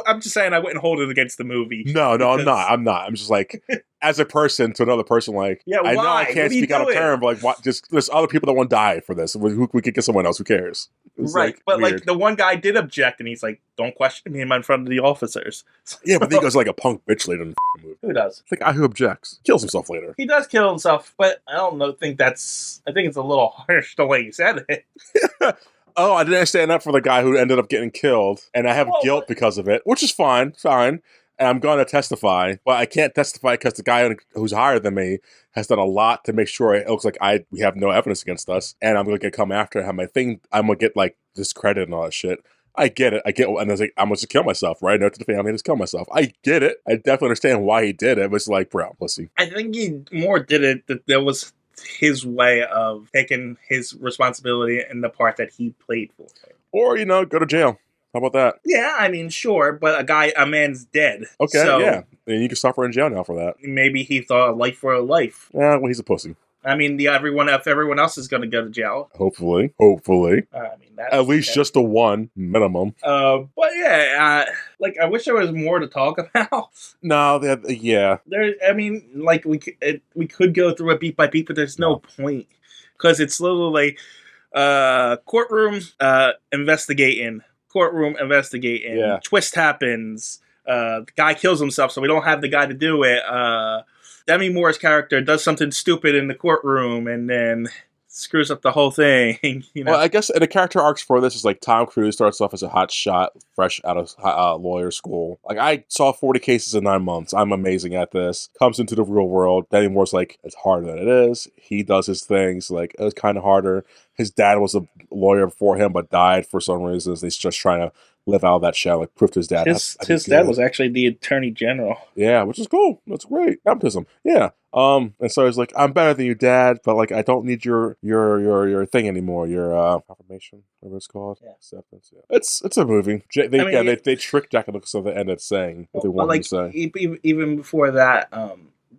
I'm just saying I wouldn't hold it against the movie. No, I'm not. I'm just like, as a person to another person, like, yeah, I know I can't speak out of turn, but like, what? Just there's other people that want to die for this. We could get someone else. Who cares? It's right, like, but weird. like the one guy did object, and he's like, "Don't question me in front of the officers." Yeah, but then he goes like a punk bitch later in the movie. Who does? It's the guy who objects kills himself later. He does kill himself, but I don't know. Think it's a little harsh the way you said it. Oh, I didn't stand up for the guy who ended up getting killed, and I have guilt because of it, which is fine. And I'm going to testify, but I can't testify because the guy who's higher than me has done a lot to make sure it looks like we have no evidence against us, and I'm going to come after and have my thing. I'm going to get like discredited and all that shit. I get it. And I was like, I'm going to kill myself, right? No to the family, just kill myself. I get it. I definitely understand why he did it, but it's like, bro, pussy. I think he more did it that there was his way of taking his responsibility in the part that he played for. Or, go to jail. How about that? Yeah, I mean, sure, but a man's dead. Okay, so yeah. And you can suffer in jail now for that. Maybe he thought a life for a life. Yeah, well, he's a pussy. I mean, if everyone else is going to go to jail. Hopefully. I mean, at least just the one minimum. But yeah, like I wish there was more to talk about. No, yeah. I mean, like we could go through it beat by beat, but there's no point because it's literally courtroom investigating. Yeah. Twist happens. The guy kills himself, so we don't have the guy to do it. Demi Moore's character does something stupid in the courtroom and then screws up the whole thing. Well, I guess the character arcs for this is like Tom Cruise starts off as a hot shot, fresh out of lawyer school. Like, I saw 40 cases in 9 months. I'm amazing at this. Comes into the real world. Demi Moore's like, it's harder than it is. He does his things. Like, it was kind of harder. His dad was a lawyer before him, but died for some reasons. He's just trying to live out of that shell, like proof to his dad. His dad was actually the attorney general. Yeah, which is cool. That's great. Nepotism. Yeah. And so he's like, I'm better than your dad, but like I don't need your thing anymore. Your confirmation, whatever it's called. Yeah. Acceptance. Yeah. It's a movie. They tricked Jack Nicholson at the end of saying what they wanted to say. Even before that,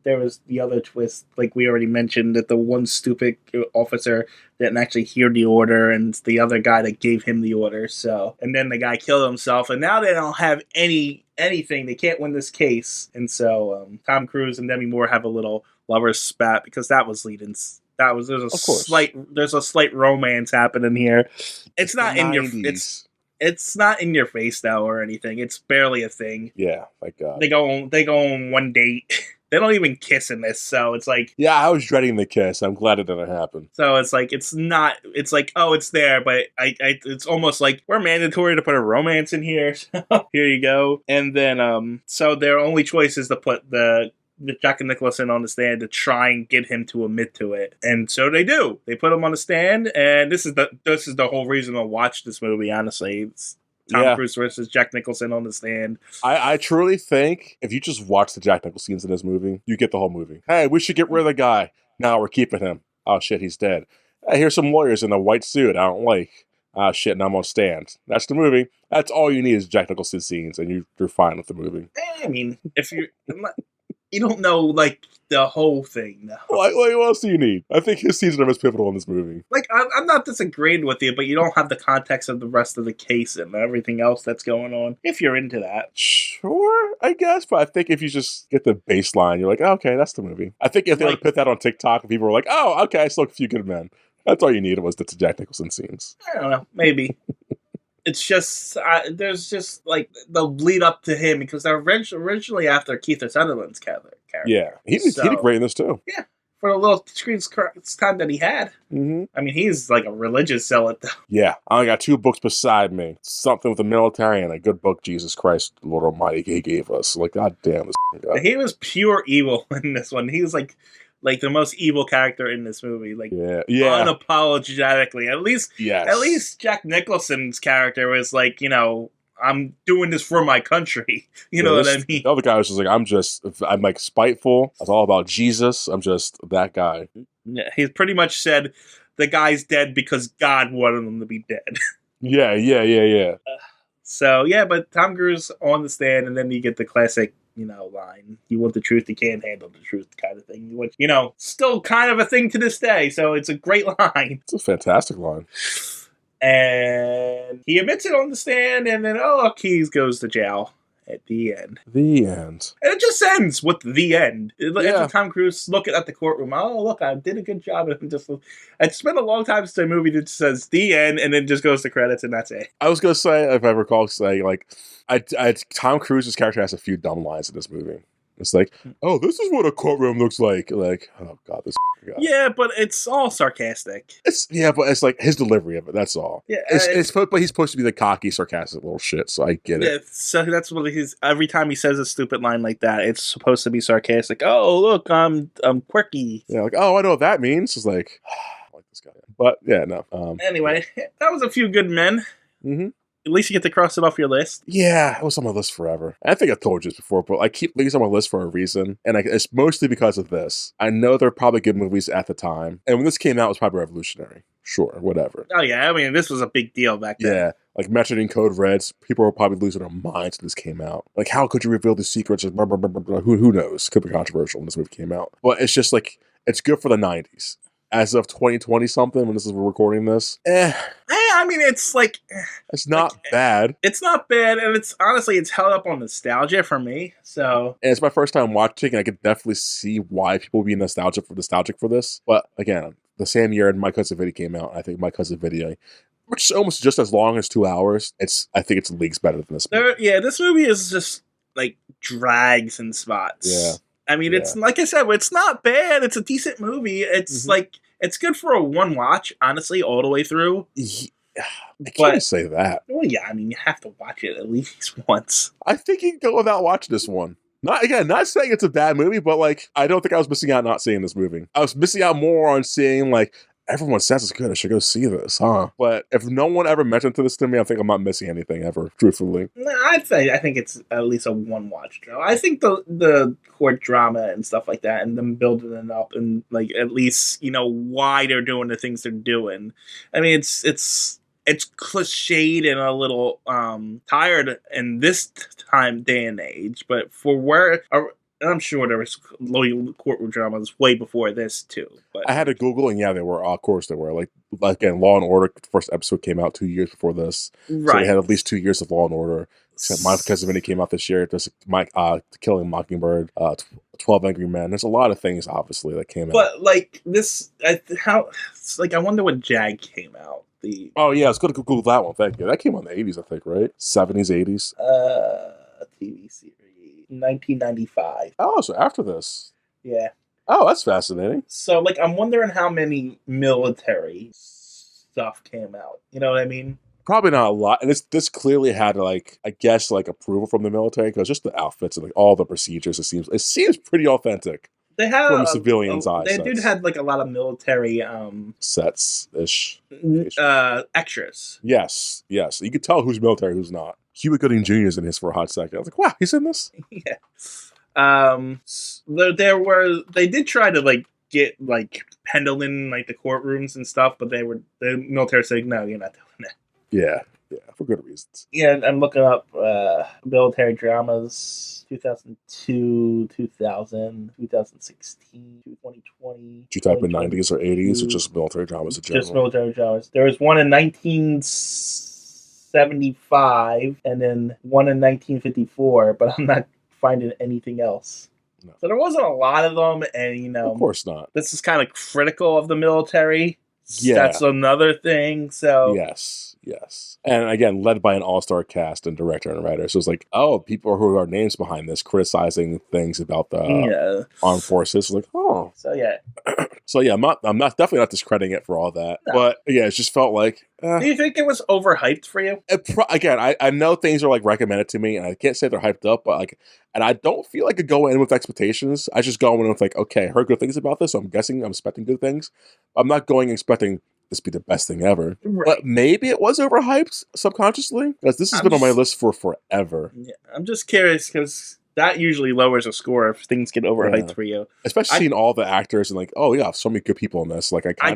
there was the other twist, like we already mentioned, that the one stupid officer didn't actually hear the order, and it's the other guy that gave him the order. So, and then the guy killed himself, and now they don't have anything. They can't win this case, and so Tom Cruise and Demi Moore have a little lovers spat because that was leading. There's a slight romance happening here. It's not in your It's not in your face though or anything. It's barely a thing. Yeah, thank God. They go on one date. They don't even kiss in this, so it's like... Yeah, I was dreading the kiss. I'm glad it didn't happen. So it's like, it's not... It's like, oh, it's there, but it's almost like, we're mandatory to put a romance in here, so here you go. And then, so their only choice is to put the Jack Nicholson on the stand to try and get him to admit to it. And so they do. They put him on the stand, and this is the whole reason to watch this movie, honestly. It's Tom Cruise versus Jack Nicholson on the stand. I truly think if you just watch the Jack Nicholson scenes in this movie, you get the whole movie. Hey, we should get rid of the guy. No, we're keeping him. Oh, shit, he's dead. Hey, here's some lawyers in a white suit I don't like. Ah, shit, now I'm on stand. That's the movie. That's all you need is Jack Nicholson scenes, and you're fine with the movie. I mean, if you don't know, like, the whole thing, no. Like, what else do you need? I think his scenes are most pivotal in this movie. Like, I'm not disagreeing with you, but you don't have the context of the rest of the case and everything else that's going on, if you're into that. Sure, I guess, but I think if you just get the baseline, you're like, oh, okay, that's the movie. I think if they would put that on TikTok, and people were like, oh, okay, I saw A Few Good Men. That's all you needed was the Jack Nicholson scenes. I don't know, maybe. It's just, there's just, like, the lead up to him, because they're originally after Keith Sutherland's character. Yeah, he did great in this, too. Yeah, for the little screen time that he had. Mm-hmm. I mean, he's like a religious zealot, though. Yeah, I only got 2 books beside me. Something with the military and a good book, Jesus Christ, Lord Almighty, he gave us. Like, God damn this guy. He was pure evil in this one. He was like the most evil character in this movie, like unapologetically. At least Jack Nicholson's character was like, I'm doing this for my country. You know what I mean? The other guy was just like, I'm like spiteful. It's all about Jesus. I'm just that guy. Yeah, he pretty much said the guy's dead because God wanted him to be dead. Yeah. So yeah, but Tom Cruise on the stand, and then you get the classic, line. You want the truth, you can't handle the truth kind of thing. You want, still kind of a thing to this day. So it's a great line. It's a fantastic line. And he admits it on the stand, and then, Keyes goes to jail at the end. The end. And it just ends with the end. Yeah. After Tom Cruise looking at the courtroom, look, I did a good job. And I spent a long time to a movie that says the end, and then just goes to credits, and that's it. I was going to say, if I recall, Tom Cruise's character has a few dumb lines in this movie. It's like, oh, this is what a courtroom looks like. Like, oh god, this guy. Yeah, but it's all sarcastic. But it's like his delivery of it. That's all. Yeah, but he's supposed to be the cocky, sarcastic little shit. So I get it. Yeah, so that's what every time he says a stupid line like that, it's supposed to be sarcastic. Oh, look, I'm quirky. Yeah, like, oh, I know what that means. It's like, I like this guy. But yeah, no. Anyway, that was A Few Good Men. Mm-hmm. At least you get to cross it off your list. Yeah, it was on my list forever. I think I've told you this before, but I keep things on my list for a reason. And it's mostly because of this. I know they're probably good movies at the time. And when this came out, it was probably revolutionary. Sure, whatever. Oh, yeah. I mean, this was a big deal back then. Yeah. Like Metronine Code Reds, people were probably losing their minds when this came out. Like, how could you reveal the secrets? Blah, blah, blah, blah, blah. Who knows? Could be controversial when this movie came out. But it's just like, it's good for the 90s. As of 2020 something, when we're recording this, I mean, it's like it's not bad. It's not bad, and it's honestly it's held up on nostalgia for me. So, and it's my first time watching, and I could definitely see why people would be nostalgic for this. But again, the same year My Cousin Vinny came out, I think My Cousin Vinny, which is almost just as long as 2 hours, I think it's leagues better than this movie. This movie is just like drags in spots. Yeah. I mean, it's like I said, it's not bad. It's a decent movie. It's like it's good for a one watch, honestly, all the way through. I can't say that. Well, yeah, I mean, you have to watch it at least once. I think you can go without watching this one. Not saying it's a bad movie, but like I don't think I was missing out not seeing this movie. I was missing out more on seeing like everyone says it's good. I should go see this, huh? But if no one ever mentioned this to me, I think I'm not missing anything ever, truthfully. I think it's at least a one watch show. I think the court drama and stuff like that, and them building it up, and like at least why they're doing the things they're doing. I mean, it's cliched and a little tired in this day and age, but for where. I'm sure there was courtroom dramas way before this too. But I had to Google, and yeah, they were. Of course, they were. Like again, Law and Order. The first episode came out 2 years before this, right? So they had at least 2 years of Law and Order. Except My Cousin Vinny came out this year. There's Killing Mockingbird, 12 Angry Men. There's a lot of things, obviously, that came out. But like this, I wonder when Jag came out. Oh yeah, I was going to Google that one. Thank you. That came out in the 80s, I think, right? 70s, 80s. TV series. 1995. Oh, so after this. Yeah. Oh, that's fascinating. So, like, I'm wondering how many military stuff came out. You know what I mean? Probably not a lot. And this clearly had, like, I guess, like, approval from the military, because just the outfits and like all the procedures, it seems pretty authentic. They had from a civilian's eyes. They did have like a lot of military sets ish. Extras. Yes. You could tell who's military, who's not. Cuba Gooding Jr. is in his for a hot second. I was like, wow, he's in this? Yeah. They did try to like get like Pendleton like the courtrooms and stuff, but the military said, no, you're not doing that. Yeah, for good reasons. Yeah, I'm looking up military dramas 2002, 2000, 2016, 2020. Did you type in 90s or 80s or just military dramas in general? Just military dramas. There was one in 1975 and then one in 1954, but I'm not finding anything else. No. So there wasn't a lot of them, and of course not. This is kind of critical of the military. Yeah, that's another thing. So yes. And again, led by an all-star cast and director and writer. So it's like, oh, people who are names behind this criticizing things about the armed forces. Like, oh. So yeah. I'm definitely not discrediting it for all that. No. But yeah, it just felt like. Do you think it was overhyped for you? Again, I know things are like recommended to me, and I can't say they're hyped up, but like, and I don't feel like I go in with expectations. I just go in with like, okay, I heard good things about this, so I'm expecting good things. I'm not going expecting this be the best thing ever. Right. But maybe it was overhyped subconsciously, because this has been on my list for forever. Yeah, I'm just curious because that usually lowers a score if things get overhyped for you. Especially seeing all the actors and like, oh yeah, so many good people in this. Like I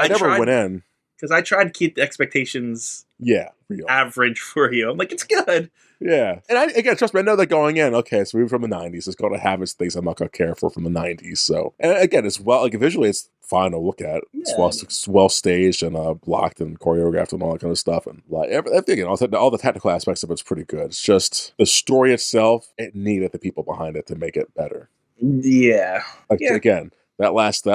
never went in. Because I tried to keep the expectations real. average for you. I'm like, it's good. Yeah. And again, trust me, I know that going in, okay, it's a movie from the 90s. It's going to have its things I'm not going to care for from the 90s. So, and again, it's visually, it's fine to look at. It's well staged and blocked and choreographed and all that kind of stuff. And everything, all the technical aspects of it's pretty good. It's just the story itself, it needed the people behind it to make it better. Yeah. Again, that last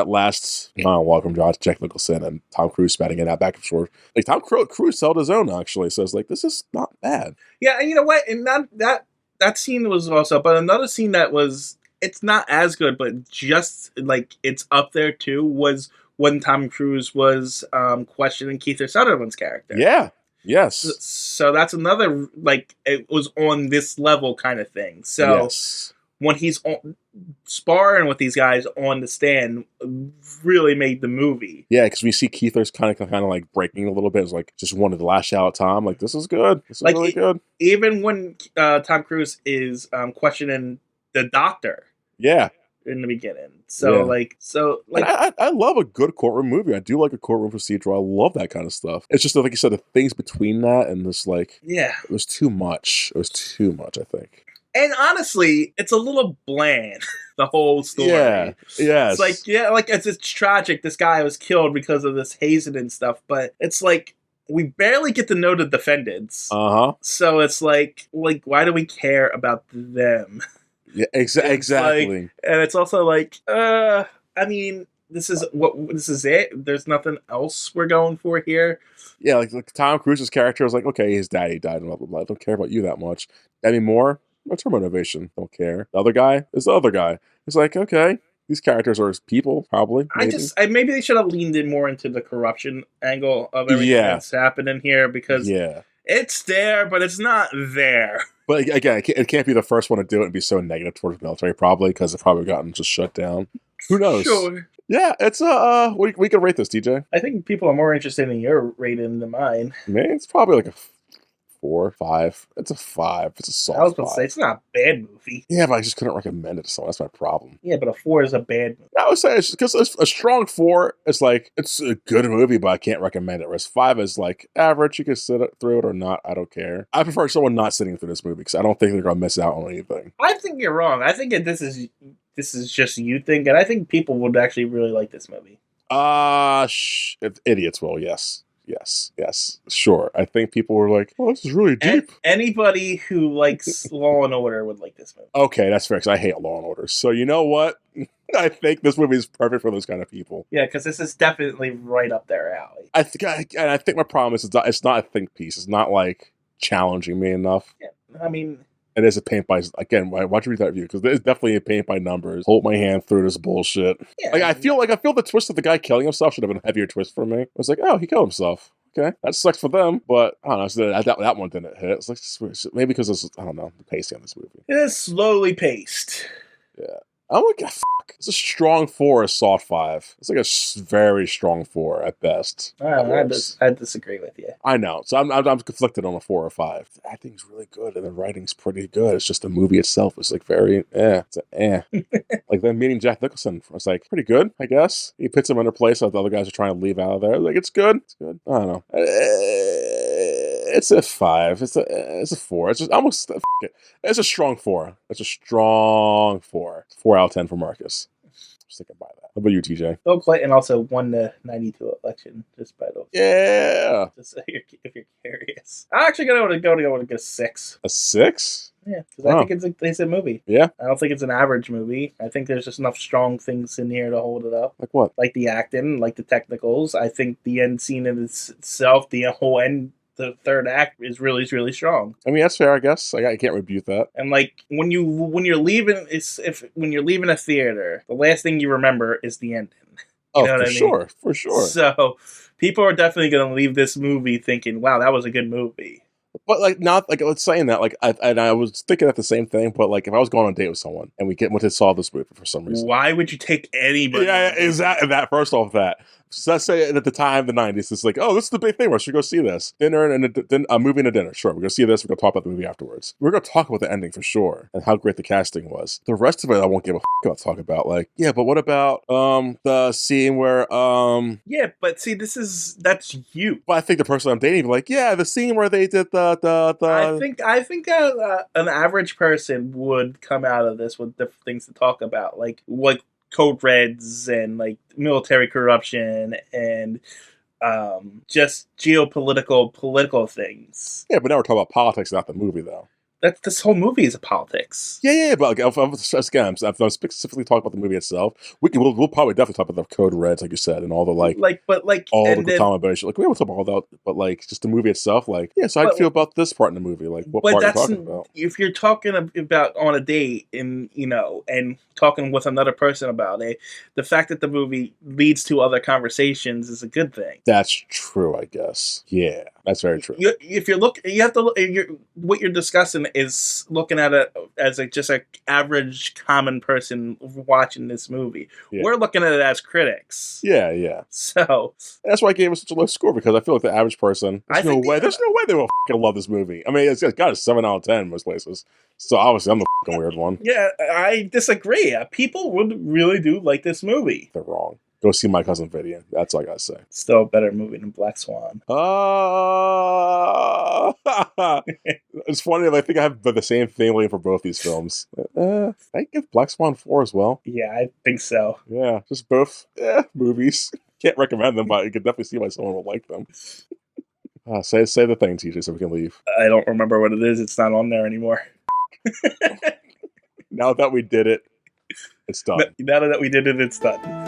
monologue from Jack Nicholson and Tom Cruise spatting it out back and forth. Like Tom Cruise held his own actually, so it's like this is not bad. Yeah, and you know what? And that scene was also, but another scene that was it's not as good, but just like it's up there too was when Tom Cruise was questioning Kiefer Sutherland's character. Yeah. Yes. So that's another like it was on this level kind of thing. So. Yes. When he's sparring with these guys on the stand, really made the movie. Yeah, because we see Keither's kind of like breaking a little bit. It's like just wanted to lash out at Tom. Like this is good. This is like, really good. Even when Tom Cruise is questioning the doctor. Yeah. In the beginning. So I love a good courtroom movie. I do like a courtroom procedural. I love that kind of stuff. It's just like you said, the things between that and this it was too much. It was too much, I think. And honestly, it's a little bland, the whole story. Yeah, yes. It's like, it's tragic this guy was killed because of this hazing and stuff, but it's like, we barely get to know the defendants. Uh-huh. So it's like, why do we care about them? Yeah, exactly. And it's also like, I mean, this is it? There's nothing else we're going for here? Yeah, like Tom Cruise's character was like, okay, his daddy died and blah, blah, blah. I don't care about you that much. Any more? What's her motivation? Don't care. The other guy is the other guy. It's like, okay, these characters are his people, probably. Maybe. Maybe they should have leaned in more into the corruption angle of everything that's happening here because it's there, but it's not there. But again, it can't be the first one to do it and be so negative towards the military, probably, because it's probably gotten just shut down. Who knows? Sure. Yeah, it's we can rate this, DJ. I think people are more interested in your rating than mine. Man, it's probably like a 4, 5. It's a 5. It's a soft 5. I was going to say, it's not a bad movie. Yeah, but I just couldn't recommend it to someone. That's my problem. Yeah, but a 4 is a bad movie. I would say it's because a strong 4 is like, it's a good movie, but I can't recommend it. Whereas 5 is like average. You can sit through it or not. I don't care. I prefer someone not sitting through this movie because I don't think they're going to miss out on anything. I think you're wrong. I think this is just you think, and I think people would actually really like this movie. Idiots will, yes. Yes, sure. I think people were like, "Oh, this is really deep." Anybody who likes Law and Order would like this movie. Okay, that's fair because I hate Law and Order. So you know what? I think this movie is perfect for those kind of people. Yeah, because this is definitely right up their alley. I think my problem is it's not a think piece. It's not like challenging me enough. Yeah, I mean. It is a paint by, again, why don't you read that review? Because it's definitely a paint by numbers. Hold my hand through this bullshit. Yeah, I feel the twist of the guy killing himself should have been a heavier twist for me. I was like, oh, he killed himself. Okay, that sucks for them, but I don't know. So that one didn't hit. It's like maybe because I don't know the pacing of this movie. It is slowly paced. Yeah. I'm like, it's a strong 4, a soft 5. It's like a very strong 4 at best. I disagree with you. I know, so I'm conflicted on a 4 or 5. The acting's really good and the writing's pretty good. It's just the movie itself is like very It's like them meeting Jack Nicholson. I was like, pretty good, I guess. He puts him in a place that the other guys are trying to leave out of there. Like, it's good. It's good. I don't know. It's a 5. It's a 4. It's just almost. It's a strong 4. It's a strong 4. 4 out of 10 for Marcus. Sticking by that. How about you, TJ? Bill Clinton also won the '92 election, just by the way. Yeah. Just so if you're curious, I'm actually gonna go with a 6. A 6? Yeah, because I think it's a decent movie. Yeah. I don't think it's an average movie. I think there's just enough strong things in here to hold it up. Like what? Like the acting, like the technicals. I think the end scene in itself, the whole end. The third act is really, really strong. I mean, that's fair, I guess. I can't rebuke that. And like when you're leaving a theater, the last thing you remember is the ending. For sure. So people are definitely going to leave this movie thinking, "Wow, that was a good movie." But like, not like let's saying that, like, I was thinking at the same thing. But like, if I was going on a date with someone and went to saw this movie for some reason, why would you take anybody? Yeah, exactly. That first off, that So let's say at the time, the 90s, it's like, oh, this is the big thing. We should go see this. Dinner and a movie and a dinner. Sure, we're going to see this. We're going to talk about the movie afterwards. We're going to talk about the ending for sure and how great the casting was. The rest of it, I won't give a about to talk about. Like, yeah, but what about the scene where Yeah, but see, that's you. But I think the person I'm dating, like, yeah, the scene where they did the. I think an average person would come out of this with different things to talk about, like code reds and like military corruption and just political things. Yeah, but now we're talking about politics, not the movie, though. This whole movie is a politics. Yeah, but like, I'm specifically talking about the movie itself. We'll probably definitely talk about the code reds, like you said, and all the all the common like we won't talk about all that, but like just the movie itself, like yeah. So how do you feel about this part in the movie? Like what part are you talking about? If you're talking about on a date and and talking with another person about it, the fact that the movie leads to other conversations is a good thing. That's true, I guess. Yeah, that's very true. If you're what you're discussing is looking at it as just an average common person watching this movie. Yeah. We're looking at it as critics. Yeah. So that's why I gave it such a low score, because I feel like the average person, there's no way they will love this movie. I mean, it's got a 7 out of 10 in most places. So obviously I'm the weird one. Yeah, I disagree. People would really do like this movie. They're wrong. Go see My Cousin Video. That's all I gotta say. Still a better movie than Black Swan. It's funny. I think I have the same feeling for both these films. I give Black Swan 4 as well. Yeah, I think so. Yeah, just both movies. Can't recommend them, but you can definitely see why someone would like them. Say the thing, TJ, so we can leave. I don't remember what it is. It's not on there anymore. Now that we did it, it's done. Now that we did it, it's done.